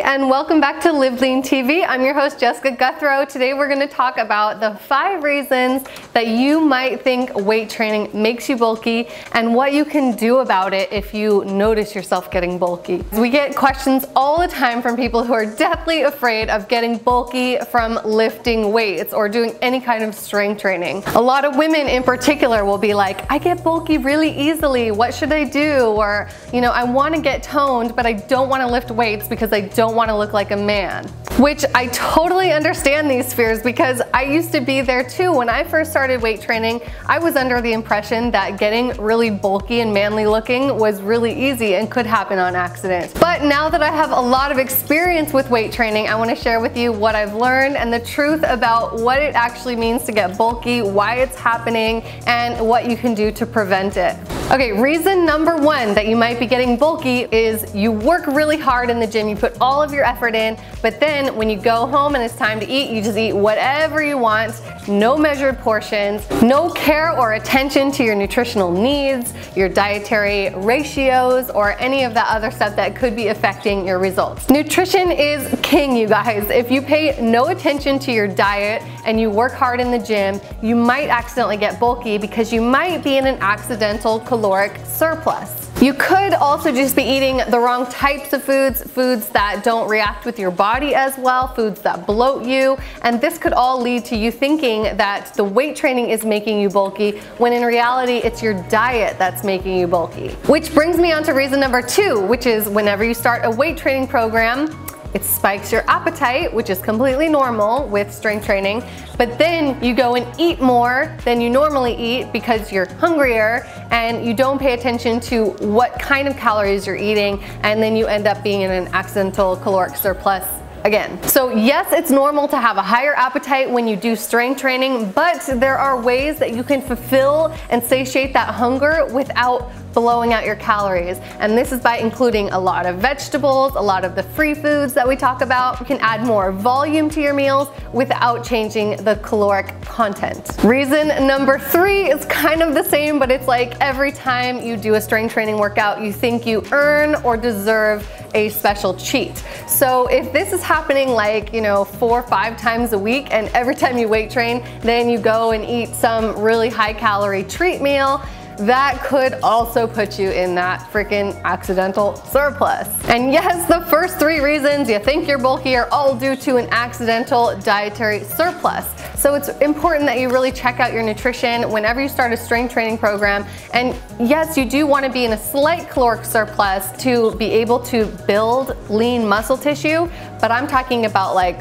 everybody, and welcome back to LiveLeanTV. I'm your host, Jessica GOUTHRO. Today we're going to talk about the 5 reasons that you might think weight training makes you bulky and what you can do about it if you notice yourself getting bulky. We get questions all the time from people who are deathly afraid of getting bulky from lifting weights or doing any kind of strength training. A lot of women in particular will be like, I get bulky really easily, what should I do? Or, you know, I want to get toned, but I don't want to lift weights because I don't want to look like a man. Which I totally understand these fears because I used to be there too. When I first started weight training, I was under the impression that getting really bulky and manly looking was really easy and could happen on accident. But now that I have a lot of experience with weight training, I want to share with you what I've learned and the truth about what it actually means to get bulky, why it's happening, and what you can do to prevent it. Okay, reason number 1 that you might be getting bulky is you work really hard in the gym, you put all of your effort in, but then when you go home and it's time to eat, you just eat whatever you want, no measured portions, no care or attention to your nutritional needs, your dietary ratios, or any of that other stuff that could be affecting your results. Nutrition is king, you guys. If you pay no attention to your diet and you work hard in the gym, you might accidentally get bulky because you might be in an accidental caloric surplus. You could also just be eating the wrong types of foods that don't react with your body as well, foods that bloat you, and this could all lead to you thinking that the weight training is making you bulky when in reality it's your diet that's making you bulky. Which brings me on to reason number 2, which is whenever you start a weight training program, it spikes your appetite, which is completely normal with strength training, but then you go and eat more than you normally eat because you're hungrier and you don't pay attention to what kind of calories you're eating, and then you end up being in an accidental caloric surplus again. So yes, it's normal to have a higher appetite when you do strength training, but there are ways that you can fulfill and satiate that hunger without blowing out your calories. And this is by including a lot of vegetables, a lot of the free foods that we talk about. You can add more volume to your meals without changing the caloric content. Reason number 3 is kind of the same, but it's like every time you do a strength training workout, you think you earn or deserve a special cheat. So if this is happening like, you know, 4 or 5 times a week, and every time you weight train, then you go and eat some really high calorie treat meal, that could also put you in that freaking accidental surplus. And yes, the first 3 reasons you think you're bulky are all due to an accidental dietary surplus. So it's important that you really check out your nutrition whenever you start a strength training program. And yes, you do want to be in a slight caloric surplus to be able to build lean muscle tissue, but I'm talking about like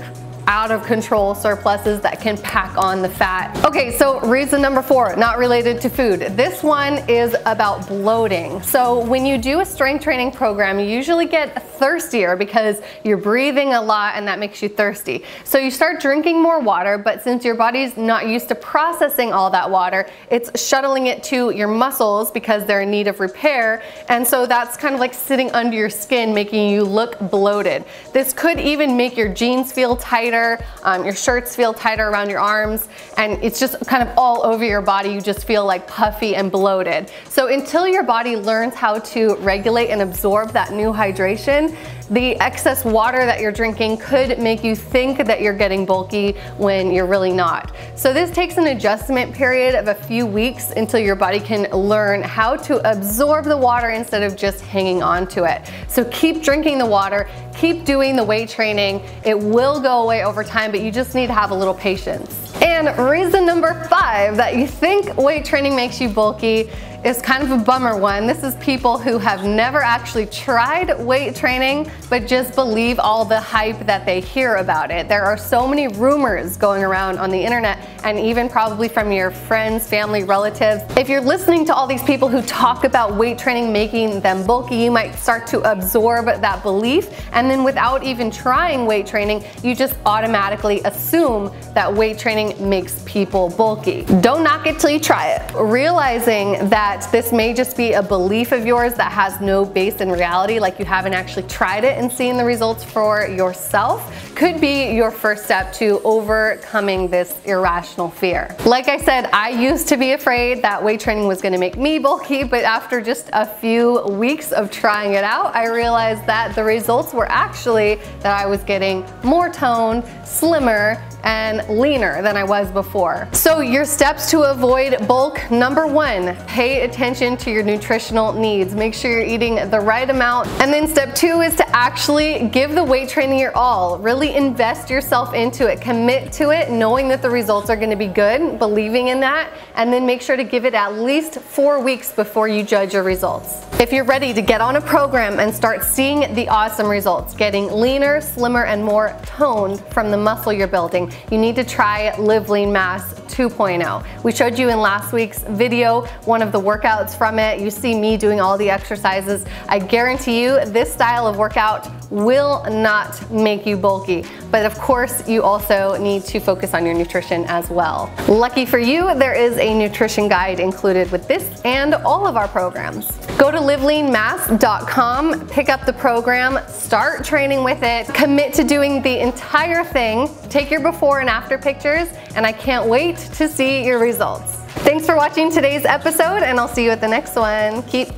out of control surpluses that can pack on the fat. Okay, so reason number 4, not related to food. This one is about bloating. So when you do a strength training program, you usually get thirstier because you're breathing a lot and that makes you thirsty. So you start drinking more water, but since your body's not used to processing all that water, it's shuttling it to your muscles because they're in need of repair. And so that's kind of like sitting under your skin, making you look bloated. This could even make your jeans feel tighter, your shirts feel tighter around your arms, and it's just kind of all over your body. You just feel like puffy and bloated. So until your body learns how to regulate and absorb that new hydration, the excess water that you're drinking could make you think that you're getting bulky when you're really not. So this takes an adjustment period of a few weeks until your body can learn how to absorb the water instead of just hanging on to it. So keep drinking the water, keep doing the weight training. It will go away over time, but you just need to have a little patience. And reason number 5 that you think weight training makes you bulky is kind of a bummer one. This is people who have never actually tried weight training, but just believe all the hype that they hear about it. There are so many rumors going around on the internet, and even probably from your friends, family, relatives. If you're listening to all these people who talk about weight training making them bulky, you might start to absorb that belief, and then without even trying weight training, you just automatically assume that weight training makes people bulky. Don't knock it till you try it. Realizing that that this may just be a belief of yours that has no base in reality, like you haven't actually tried it and seen the results for yourself, could be your first step to overcoming this irrational fear. Like I said, I used to be afraid that weight training was going to make me bulky, but after just a few weeks of trying it out, I realized that the results were actually that I was getting more toned, slimmer, and leaner than I was before. So your steps to avoid bulk: number one, pay attention to your nutritional needs. Make sure you're eating the right amount. And then step two is to actually give the weight training your all. Really invest yourself into it, commit to it, knowing that the results are going to be good, believing in that, and then make sure to give it at least 4 weeks before you judge your results. If you're ready to get on a program and start seeing the awesome results, getting leaner, slimmer, and more toned from the muscle you're building, you need to try Live Lean Mass 2.0. We showed you in last week's video one of the workouts from it. You see me doing all the exercises. I guarantee you this style of workout will not make you bulky, but of course you also need to focus on your nutrition as well. Lucky for you, there is a nutrition guide included with this and all of our programs. Go to LiveLeanMass.com, pick up the program, start training with it, commit to doing the entire thing, take your before and after pictures, and I can't wait to see your results. Thanks for watching today's episode, and I'll see you at the next one. Keep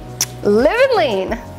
living lean.